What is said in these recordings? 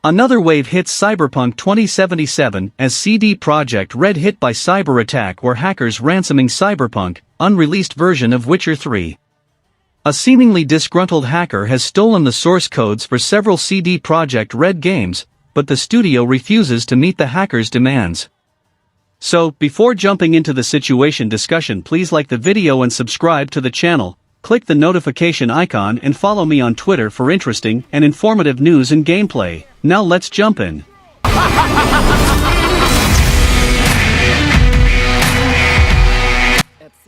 Another wave hits Cyberpunk 2077 as CD Projekt Red hit by cyber attack where hackers ransoming Cyberpunk, unreleased version of Witcher 3. A seemingly disgruntled hacker has stolen the source codes for several CD Projekt Red games, but the studio refuses to meet the hacker's demands. So, before jumping into the situation discussion, please like the video and subscribe to the channel, click the notification icon and follow me on Twitter for interesting and informative news and gameplay. Now let's jump in.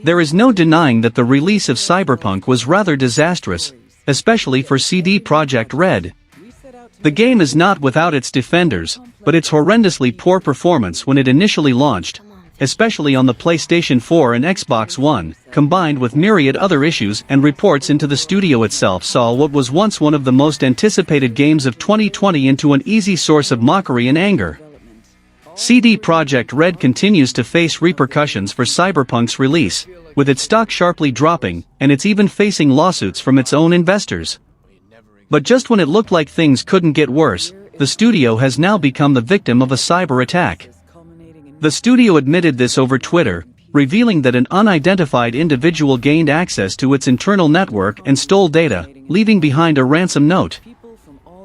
There is no denying that the release of Cyberpunk was rather disastrous, especially for CD Projekt Red. The game is not without its defenders, but its horrendously poor performance when it initially launched, especially on the PlayStation 4 and Xbox One, combined with myriad other issues and reports into the studio itself, saw what was once one of the most anticipated games of 2020 into an easy source of mockery and anger. CD Projekt Red continues to face repercussions for Cyberpunk's release, with its stock sharply dropping, and it's even facing lawsuits from its own investors. But just when it looked like things couldn't get worse, the studio has now become the victim of a cyber attack. The studio admitted this over Twitter, revealing that an unidentified individual gained access to its internal network and stole data, leaving behind a ransom note.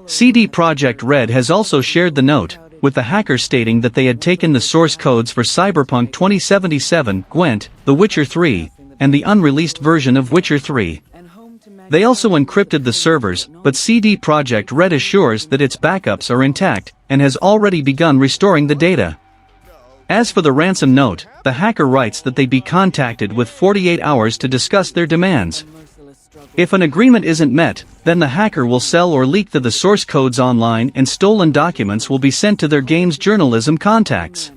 CD Projekt Red has also shared the note, with the hacker stating that they had taken the source codes for Cyberpunk 2077, Gwent, The Witcher 3, and the unreleased version of Witcher 3. They also encrypted the servers, but CD Projekt Red assures that its backups are intact, and has already begun restoring the data. As for the ransom note, the hacker writes that they be contacted with 48 hours to discuss their demands. If an agreement isn't met, then the hacker will sell or leak the source codes online and stolen documents will be sent to their games journalism contacts.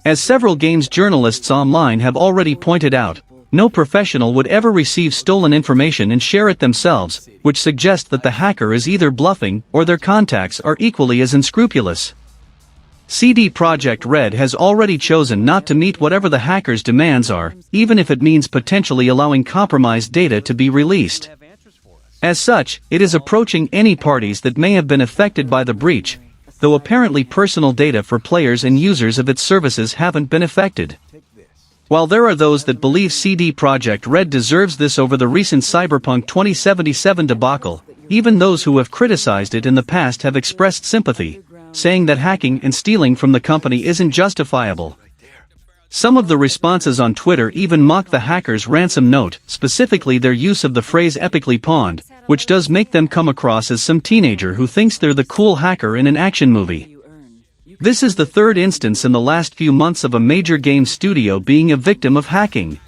As several games journalists online have already pointed out, no professional would ever receive stolen information and share it themselves, which suggests that the hacker is either bluffing or their contacts are equally as unscrupulous. CD Projekt Red has already chosen not to meet whatever the hacker's demands are, even if it means potentially allowing compromised data to be released. As such, it is approaching any parties that may have been affected by the breach, though apparently personal data for players and users of its services haven't been affected. While there are those that believe CD Projekt Red deserves this over the recent Cyberpunk 2077 debacle, even those who have criticized it in the past have expressed sympathy, saying that hacking and stealing from the company isn't justifiable. Some of the responses on Twitter even mock the hackers' ransom note, specifically their use of the phrase epically pawned, which does make them come across as some teenager who thinks they're the cool hacker in an action movie. This is the third instance in the last few months of a major game studio being a victim of hacking.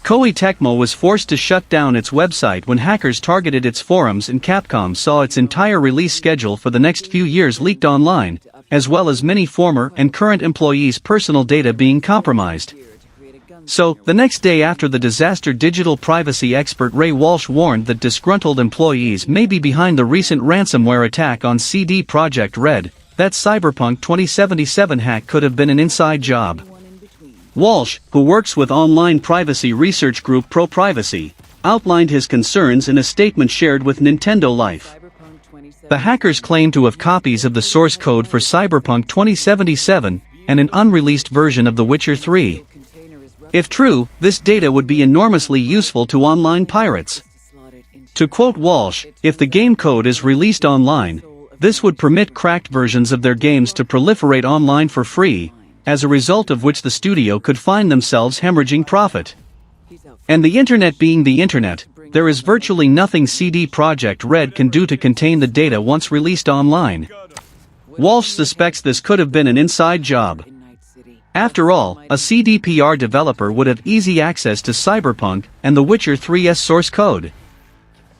Koei Tecmo was forced to shut down its website when hackers targeted its forums, and Capcom saw its entire release schedule for the next few years leaked online, as well as many former and current employees' personal data being compromised. So, the next day after the disaster, digital privacy expert Ray Walsh warned that disgruntled employees may be behind the recent ransomware attack on CD Projekt Red. That Cyberpunk 2077 hack could have been an inside job. Walsh, who works with online privacy research group ProPrivacy, outlined his concerns in a statement shared with Nintendo Life. The hackers claim to have copies of the source code for Cyberpunk 2077 and an unreleased version of The Witcher 3. If true, this data would be enormously useful to online pirates. To quote Walsh, if the game code is released online, this would permit cracked versions of their games to proliferate online for free, as a result of which the studio could find themselves hemorrhaging profit. And the internet being the internet, there is virtually nothing CD Projekt Red can do to contain the data once released online. Walsh suspects this could have been an inside job. After all, a CDPR developer would have easy access to Cyberpunk and The Witcher 3's source code.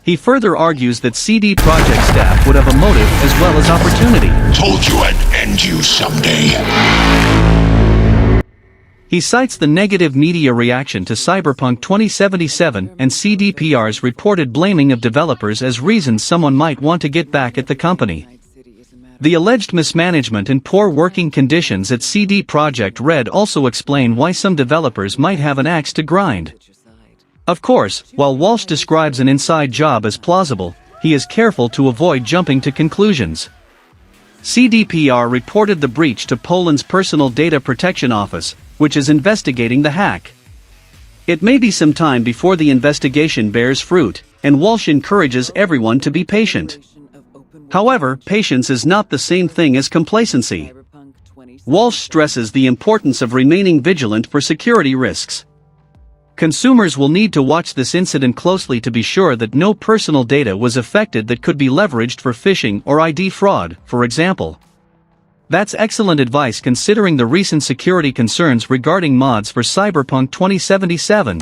He further argues that CD Projekt staff would have a motive as well as opportunity. Told you I'd end you someday. He cites the negative media reaction to Cyberpunk 2077 and CDPR's reported blaming of developers as reasons someone might want to get back at the company. The alleged mismanagement and poor working conditions at CD Projekt Red also explain why some developers might have an axe to grind. Of course, while Walsh describes an inside job as plausible, he is careful to avoid jumping to conclusions. CDPR reported the breach to Poland's Personal Data Protection Office, which is investigating the hack. It may be some time before the investigation bears fruit, and Walsh encourages everyone to be patient. However, patience is not the same thing as complacency. Walsh stresses the importance of remaining vigilant for security risks. Consumers will need to watch this incident closely to be sure that no personal data was affected that could be leveraged for phishing or ID fraud, for example. That's excellent advice considering the recent security concerns regarding mods for Cyberpunk 2077.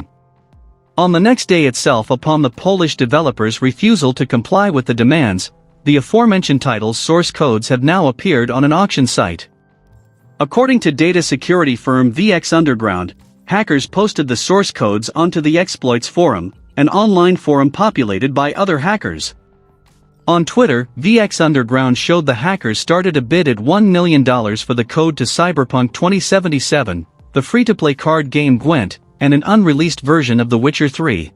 On the next day itself, upon the Polish developers' refusal to comply with the demands, the aforementioned title's source codes have now appeared on an auction site. According to data security firm VX Underground, hackers posted the source codes onto the exploits forum, an online forum populated by other hackers. On Twitter, VX Underground showed the hackers started a bid at $1 million for the code to Cyberpunk 2077, the free-to-play card game Gwent, and an unreleased version of The Witcher 3.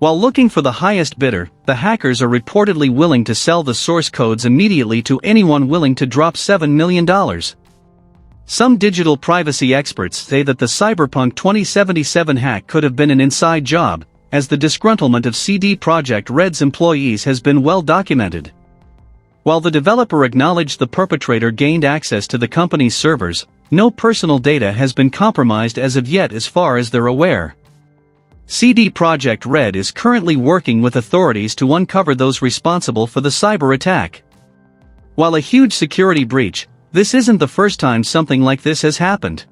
While looking for the highest bidder, the hackers are reportedly willing to sell the source codes immediately to anyone willing to drop $7 million. Some digital privacy experts say that the Cyberpunk 2077 hack could have been an inside job, as the disgruntlement of CD Projekt Red's employees has been well documented. While the developer acknowledged the perpetrator gained access to the company's servers, no personal data has been compromised as of yet as far as they're aware. CD Projekt Red is currently working with authorities to uncover those responsible for the cyber attack. While a huge security breach, this isn't the first time something like this has happened.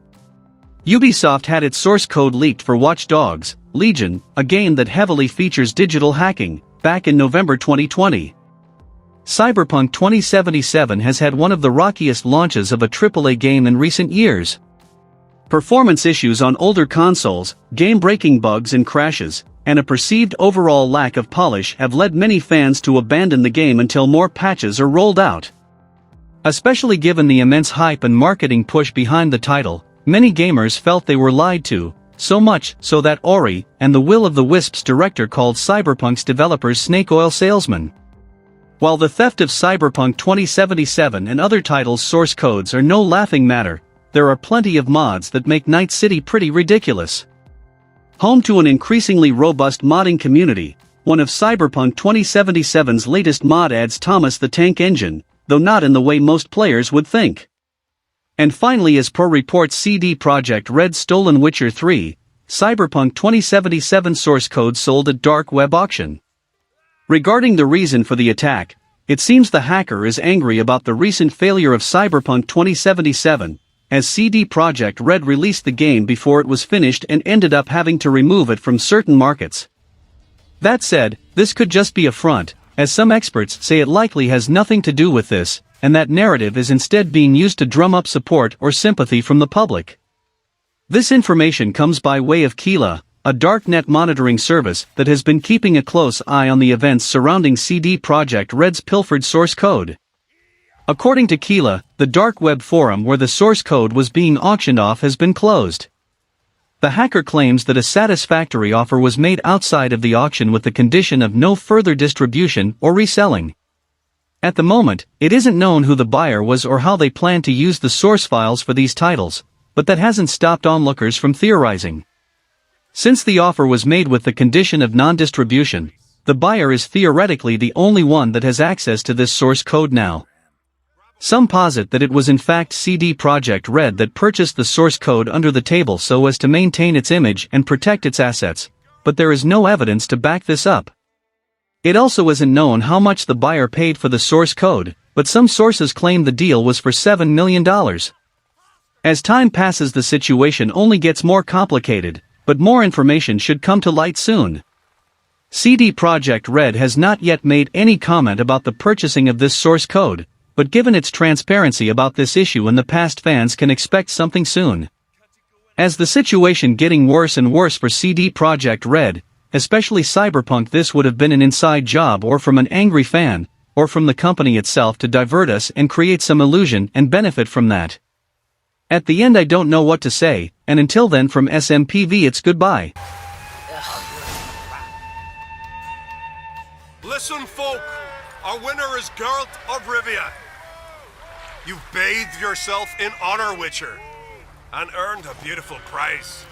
Ubisoft had its source code leaked for Watch Dogs: Legion, a game that heavily features digital hacking, back in November 2020. Cyberpunk 2077 has had one of the rockiest launches of a AAA game in recent years. Performance issues on older consoles, game-breaking bugs and crashes, and a perceived overall lack of polish have led many fans to abandon the game until more patches are rolled out. Especially given the immense hype and marketing push behind the title, many gamers felt they were lied to, so much so that Ori and the Will of the Wisps director called Cyberpunk's developers snake oil salesmen. While the theft of Cyberpunk 2077 and other titles' source codes are no laughing matter, there are plenty of mods that make Night City pretty ridiculous. Home to an increasingly robust modding community, one of Cyberpunk 2077's latest mod adds Thomas the Tank Engine, though not in the way most players would think. And finally, as per reports CD Projekt Red's stolen Witcher 3, Cyberpunk 2077 source code sold at dark web auction. Regarding the reason for the attack, it seems the hacker is angry about the recent failure of Cyberpunk 2077, as CD Projekt Red released the game before it was finished and ended up having to remove it from certain markets. That said, this could just be a front, as some experts say it likely has nothing to do with this, and that narrative is instead being used to drum up support or sympathy from the public. This information comes by way of Kila, a darknet monitoring service that has been keeping a close eye on the events surrounding CD Projekt Red's pilfered source code. According to Kila, the dark web forum where the source code was being auctioned off has been closed. The hacker claims that a satisfactory offer was made outside of the auction with the condition of no further distribution or reselling. At the moment, it isn't known who the buyer was or how they plan to use the source files for these titles, but that hasn't stopped onlookers from theorizing. Since the offer was made with the condition of non-distribution, the buyer is theoretically the only one that has access to this source code now. Some posit that it was in fact CD Projekt Red that purchased the source code under the table so as to maintain its image and protect its assets, but there is no evidence to back this up. It also isn't known how much the buyer paid for the source code, but some sources claim the deal was for $7 million. As time passes, the situation only gets more complicated, but more information should come to light soon. CD Projekt Red has not yet made any comment about the purchasing of this source code, but given its transparency about this issue in the past, fans can expect something soon. As the situation getting worse and worse for CD Projekt Red, especially Cyberpunk, this would have been an inside job or from an angry fan, or from the company itself to divert us and create some illusion and benefit from that. At the end, I don't know what to say, and until then, from SMPV it's goodbye. Listen, folk, our winner is Geralt of Rivia. You've bathed yourself in honor, Witcher, and earned a beautiful prize.